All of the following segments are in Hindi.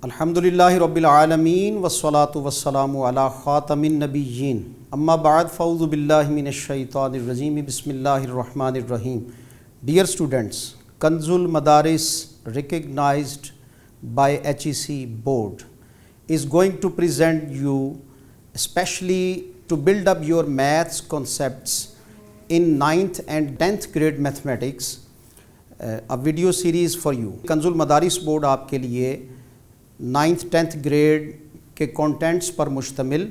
अल्हम्दुलिल्लाहि रब्बिल आलमीन वस्सलातु वस्सलामु अला ख़ातमिन नबिय्यीन अम्मा बाद फ़ऊज़ु बिल्लाहि मिनश शैतानिर रजीम बिस्मिल्लाहिर रहमानिर रहीम। Dear students, Kanzul Madaris recognized by HEC board is going to present you especially to build up your maths concepts in 9th and 10th grade mathematics a video series for you। Kanzul Madaris board आपके लिए 9th 10th ग्रेड के कंटेंट्स पर मुश्तमिल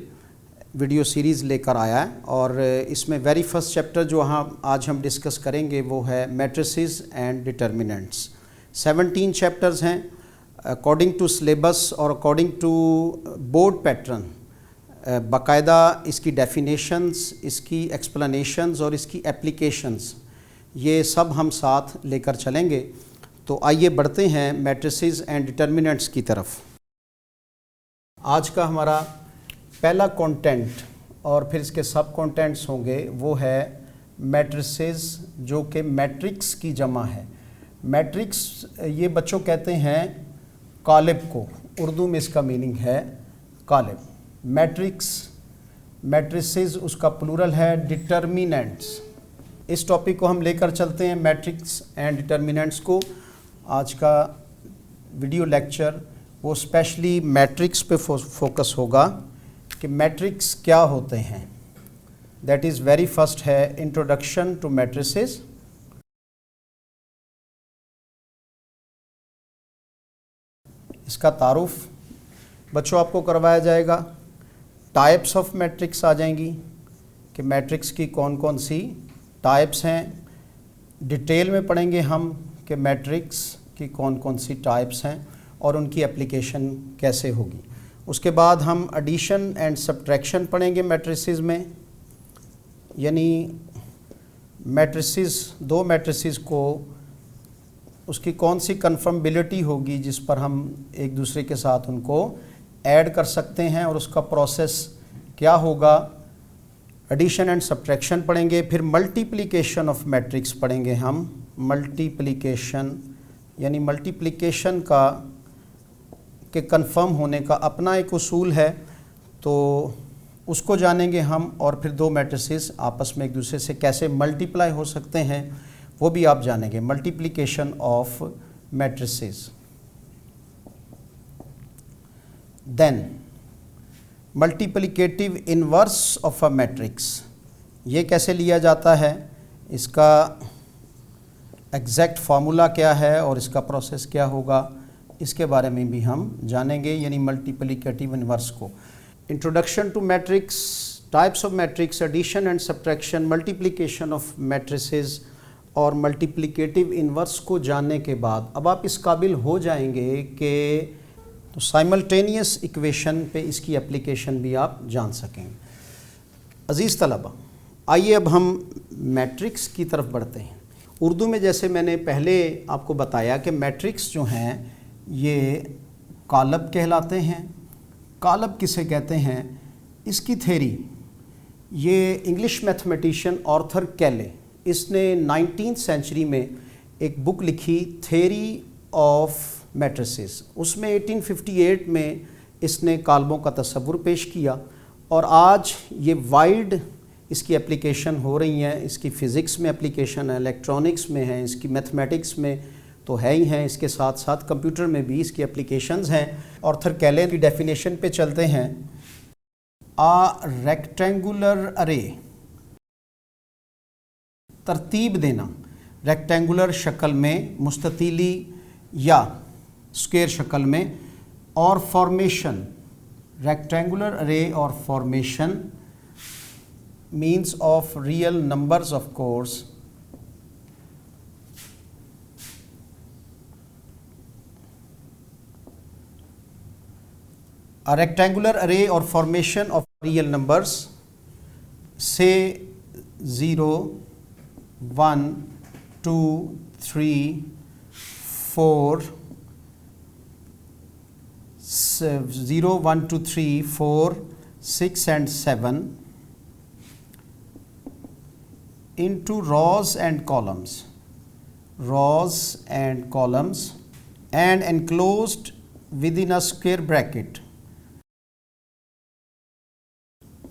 वीडियो सीरीज़ लेकर आया है और इसमें वेरी फर्स्ट चैप्टर जो आज हम डिस्कस करेंगे वो है मैट्रिसेस एंड डिटर्मिनेंट्स। 17 चैप्टर्स हैं अकॉर्डिंग टू सिलेबस और अकॉर्डिंग टू बोर्ड पैटर्न। बाकायदा इसकी डेफिनेशंस, इसकी एक्सप्लेनेशंस और इसकी एप्लीकेशंस ये सब हम साथ लेकर चलेंगे। तो आइए बढ़ते हैं मैट्रिसेस एंड डिटर्मिनेंट्स की तरफ। आज का हमारा पहला कंटेंट और फिर इसके सब कंटेंट्स होंगे वो है मैट्रिसेस, जो कि मैट्रिक्स की जमा है। मैट्रिक्स ये बच्चों कहते हैं कालिब को, उर्दू में इसका मीनिंग है कालिब। मैट्रिसेस उसका प्लूरल है डिटर्मिनेंट्स। इस टॉपिक को हम लेकर चलते हैं, मैट्रिक्स एंड डिटर्मिनेंट्स को। आज का वीडियो लेक्चर वो स्पेशली मैट्रिक्स पे फोकस होगा कि मैट्रिक्स क्या होते हैं। दैट इज़ वेरी फर्स्ट है इंट्रोडक्शन टू मैट्रिसेस। इसका तारुफ बच्चों आपको करवाया जाएगा। टाइप्स ऑफ मैट्रिक्स आ जाएंगी कि मैट्रिक्स की कौन कौन सी टाइप्स हैं। डिटेल में पढ़ेंगे हम कि मैट्रिक्स की कौन कौन सी टाइप्स हैं और उनकी एप्लीकेशन कैसे होगी। उसके बाद हम एडिशन एंड सब्ट्रैक्शन पढ़ेंगे मैट्रिसेस में, यानी मैट्रिसेस, दो मैट्रिसेस को उसकी कौन सी कन्फर्मेबिलिटी होगी जिस पर हम एक दूसरे के साथ उनको ऐड कर सकते हैं और उसका प्रोसेस क्या होगा। एडिशन एंड सब्ट्रैक्शन पढ़ेंगे। फिर मल्टीप्लिकेशन ऑफ मैट्रिक्स पढ़ेंगे हम। मल्टीप्लिकेशन यानी मल्टीप्लिकेशन का के कंफर्म होने का अपना एक उसूल है, तो उसको जानेंगे हम। और फिर दो मैट्रिसेस आपस में एक दूसरे से कैसे मल्टीप्लाई हो सकते हैं वो भी आप जानेंगे। Multiplication of matrices. Then multiplicative inverse of a matrix, ये कैसे लिया जाता है, इसका एग्जैक्ट फार्मूला क्या है और इसका प्रोसेस क्या होगा, इसके बारे में भी हम जानेंगे, यानी मल्टीप्लिकेटिव इन्वर्स को। Introduction to matrix, types of matrix, addition and subtraction, multiplication of matrices और मल्टीप्लिकेटिव इन्वर्स को जानने के बाद अब आप इस काबिल हो जाएंगे कि तो साइमल्टेनियस इक्वेशन पे इसकी एप्लीकेशन भी आप जान सकेंगे। अज़ीज़ तलबा, आइए अब हम मैट्रिक्स की तरफ बढ़ते हैं। उर्दू में जैसे मैंने पहले आपको बताया कि मैट्रिक्स जो हैं ये कालब कहलाते हैं। कालब किसे कहते हैं, इसकी थेरी ये इंग्लिश मैथमेटिशियन आर्थर कैले, इसने 19th सेंचुरी में एक बुक लिखी थेरी ऑफ मैट्रिसेस। उसमें 1858 में इसने कालबों का तस्वुर पेश किया और आज ये वाइड इसकी एप्लीकेशन हो रही हैं। इसकी फ़िज़िक्स में एप्लीकेशन है, इलेक्ट्रॉनिक्स में है, इसकी मैथमेटिक्स में तो है ही हैं, इसके साथ साथ कंप्यूटर में भी इसकी एप्लीकेशंस हैं। आर्थर कैले की डेफिनेशन पे चलते हैं। आ रेक्टेंगुलर अरे, तरतीब देना रेक्टेंगुलर शक्ल में, मुस्ततीली या स्क्वायर शक्ल में, और फॉर्मेशन, रेक्टेंगुलर अरे और formation means of real numbers of course, a rectangular array or formation of real numbers, say 0 1 2 3 4 0 1 2 3 4 6 and 7 into rows and columns and enclosed with in a square bracket,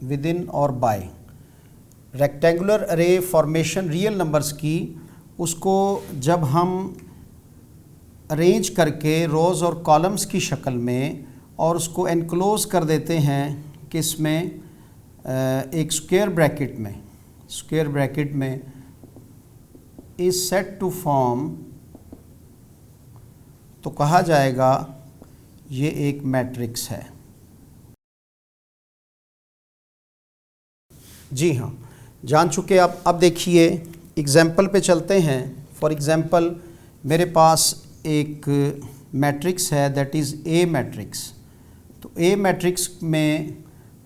with in और बाय। रेक्टेंगुलर अरे फॉर्मेशन रियल नंबर्स की, उसको जब हम अरेंज करके रोज़ और कॉलम्स की शक्ल में और उसको एनक्लोज कर देते हैं किस में, एक स्क्वायर ब्रैकेट में इज सेट टू फॉर्म, तो कहा जाएगा ये एक मैट्रिक्स है। जी हाँ, जान चुके आप। अब देखिए एग्जाम्पल पे चलते हैं। फॉर एग्जाम्पल मेरे पास एक मैट्रिक्स है, दैट इज़ ए मैट्रिक्स। तो ए मैट्रिक्स में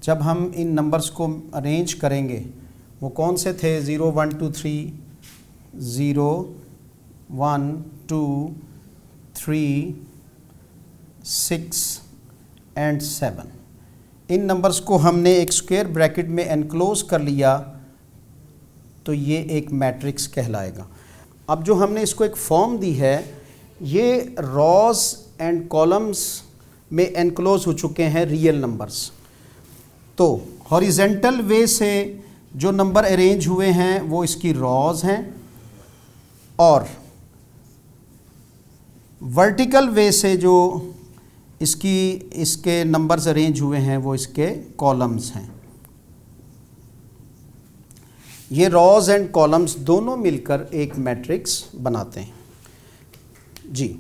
जब हम इन नंबर्स को अरेंज करेंगे, वो कौन से थे, 0 1 2 3, 0 1 2 3 6 एंड 7। इन नंबर्स को हमने एक स्क्वायर ब्रैकेट में एनक्लोज कर लिया, तो ये एक मैट्रिक्स कहलाएगा। अब जो हमने इसको एक फॉर्म दी है, ये रॉज एंड कॉलम्स में एनक्लोज हो चुके हैं रियल नंबर्स। तो हॉरिजेंटल वे से जो नंबर अरेंज हुए हैं वो इसकी रॉज हैं, और वर्टिकल वे से जो इसके नंबर्स अरेंज हुए हैं वो इसके कॉलम्स हैं। ये रॉज एंड कॉलम्स दोनों मिलकर एक मैट्रिक्स बनाते हैं। जी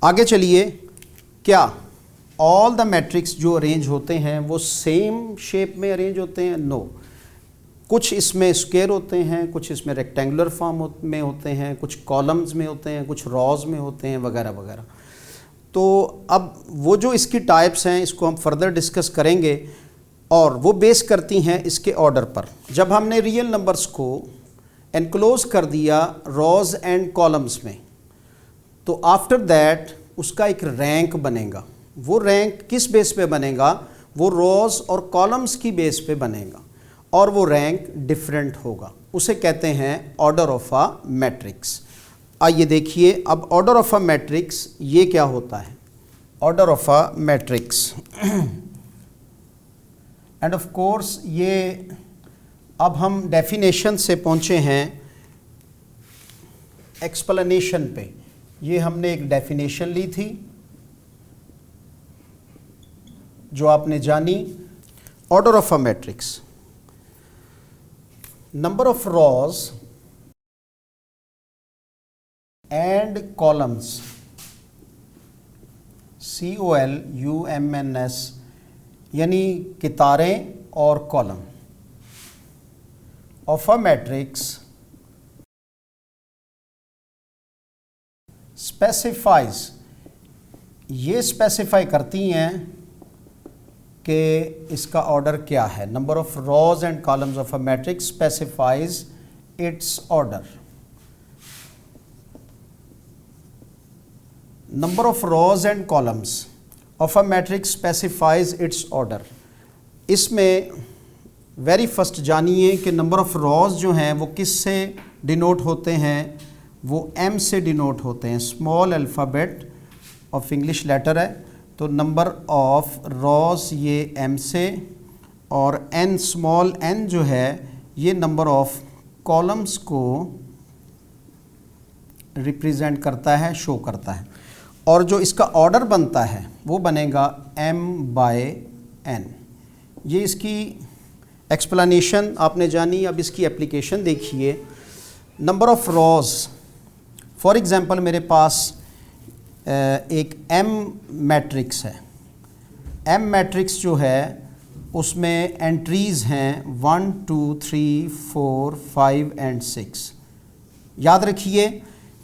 आगे चलिए, क्या ऑल द मैट्रिक्स जो अरेंज होते हैं वो सेम शेप में अरेंज होते हैं? नो। कुछ इसमें स्क्वायर होते हैं, कुछ इसमें रेक्टेंगुलर फॉर्म में होते हैं, कुछ कॉलम्स में होते हैं, कुछ रॉज में होते हैं, वगैरह वगैरह। तो अब वो जो इसकी टाइप्स हैं इसको हम फर्दर डिस्कस करेंगे, और वो बेस करती हैं इसके ऑर्डर पर। जब हमने रियल नंबर्स को एनक्लोज कर दिया रॉज एंड कॉलम्स में, तो आफ्टर दैट उसका एक रैंक बनेगा। वो रैंक किस बेस पे बनेगा? वो रॉज और कॉलम्स की बेस पे बनेगा, और वो रैंक डिफरेंट होगा। उसे कहते हैं ऑर्डर ऑफ अ मैट्रिक्स। आइए देखिए अब ऑर्डर ऑफ अ मैट्रिक्स ये क्या होता है। Order of a matrix, end of course ये अब हम डेफिनेशन से पहुँचे हैं एक्सप्लेनेशन पे। ये हमने एक डेफिनेशन ली थी जो आपने जानी। Order of a matrix, number of rows and columns, COLUMNS, यानी कितारें और column, of a matrix specifies, ये स्पेसिफाई करती हैं कि इसका ऑर्डर क्या है। Number of rows and columns of a matrix specifies it's order. Number of rows and columns of a matrix specifies it's order. इसमें वेरी फर्स्ट जानिए कि नंबर ऑफ रॉज जो हैं वो किस से डिनोट होते हैं? वो M से डिनोट होते हैं। Small alphabet of English letter है, तो नंबर ऑफ रॉज ये M से, और N स्मॉल n जो है ये नंबर ऑफ कॉलम्स को रिप्रेजेंट करता है, शो करता है। और जो इसका ऑर्डर बनता है वो बनेगा M/N। ये इसकी एक्सप्लेनेशन आपने जानी। अब इसकी एप्लीकेशन देखिए। Number of rows, for example मेरे पास एक M मैट्रिक्स है। M मैट्रिक्स जो है उसमें एंट्रीज़ हैं 1 2 3 4 5 एंड 6। याद रखिए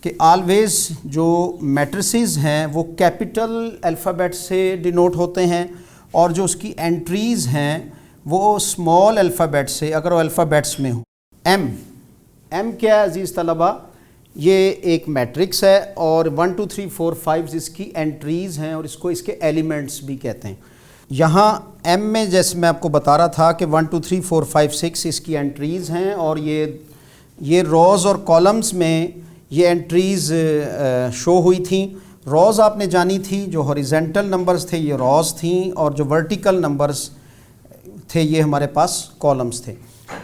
कि ऑलवेज़ जो मैट्रिसेस हैं वो कैपिटल अल्फ़ाबेट से डिनोट होते हैं, और जो उसकी एंट्रीज़ हैं वो स्मॉल अल्फ़ाबेट से, अगर वो अल्फ़ाबेट्स में हो। M क्या है अजीज़ तलबा? ये एक मैट्रिक्स है, और 1 2 3 4 5 इसकी एंट्रीज़ हैं, और इसको इसके एलिमेंट्स भी कहते हैं। यहाँ M में जैसे मैं आपको बता रहा था कि 1 2 3 4 5 6 इसकी एंट्रीज़ हैं, और ये रोज़ और कॉलम्स में ये एंट्रीज़ शो हुई थी। रॉज आपने जानी थी, जो हॉरिजेंटल नंबर्स थे ये रॉज थी, और जो वर्टिकल नंबर्स थे ये हमारे पास कॉलम्स थे।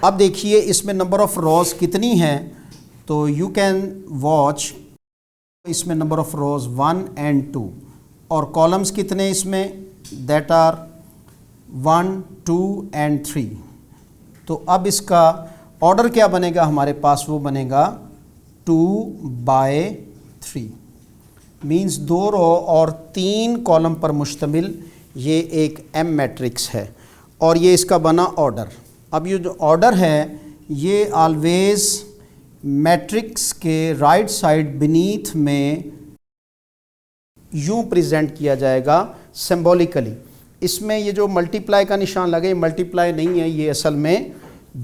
अब देखिए इसमें नंबर ऑफ़ रॉज कितनी हैं, तो यू कैन वॉच, इसमें नंबर ऑफ़ रोज़ 1 and 2, और कॉलम्स कितने इसमें, दैट आर 1, 2 and 3। तो अब इसका ऑर्डर क्या बनेगा हमारे पास, वो बनेगा 2/3, मींस 2 रो और 3 कॉलम पर मुश्तमिल ये एक एम मैट्रिक्स है, और ये इसका बना ऑर्डर। अब ये जो ऑर्डर है ये ऑलवेज़ मैट्रिक्स के राइट साइड बीनीथ में यूं प्रेजेंट किया जाएगा सिंबॉलिकली। इसमें ये जो मल्टीप्लाई का निशान लगे, मल्टीप्लाई नहीं है, ये असल में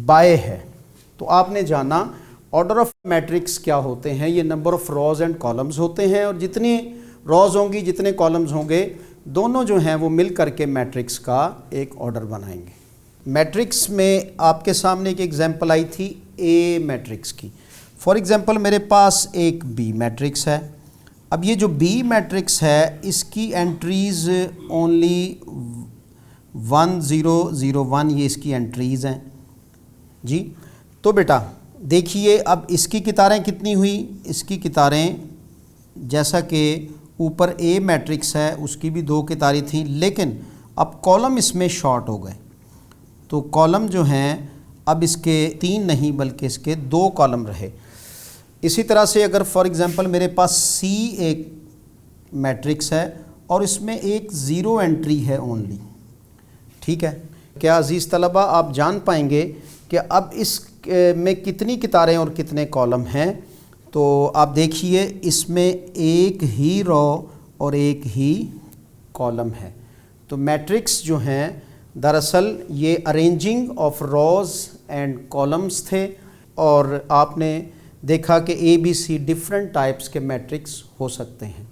बाय है। तो आपने जाना ऑर्डर ऑफ मैट्रिक्स क्या होते हैं, ये number of rows and columns होते हैं, और जितनी रॉज होंगी जितने कॉलम्स होंगे दोनों जो हैं वो मिल करके मैट्रिक्स का एक ऑर्डर बनाएंगे। मैट्रिक्स में आपके सामने एक एग्जांपल आई थी ए मैट्रिक्स की। फॉर एग्जांपल मेरे पास एक बी मैट्रिक्स है। अब ये जो बी मैट्रिक्स है इसकी एंट्रीज़ ओनली 1 0 0 1, ये इसकी एंट्रीज़ हैं जी। तो बेटा देखिए अब इसकी कितारें कितनी हुई, इसकी कितारें जैसा कि ऊपर ए मैट्रिक्स है उसकी भी 2 कितारें थी, लेकिन अब कॉलम इसमें शॉर्ट हो गए। तो कॉलम जो हैं अब इसके 3 नहीं बल्कि इसके 2 कॉलम रहे। इसी तरह से अगर फॉर एग्ज़ाम्पल मेरे पास सी एक मैट्रिक्स है और इसमें एक 0 एंट्री है ओनली, ठीक है। क्या अज़ीज़ तलबा आप जान पाएंगे कि अब इस में कितनी कितारें और कितने कॉलम हैं? तो आप देखिए इसमें एक ही रो और एक ही कॉलम है। तो मैट्रिक्स जो हैं दरअसल ये arranging of rows and columns थे, और आपने देखा कि A B C different types के मैट्रिक्स हो सकते हैं।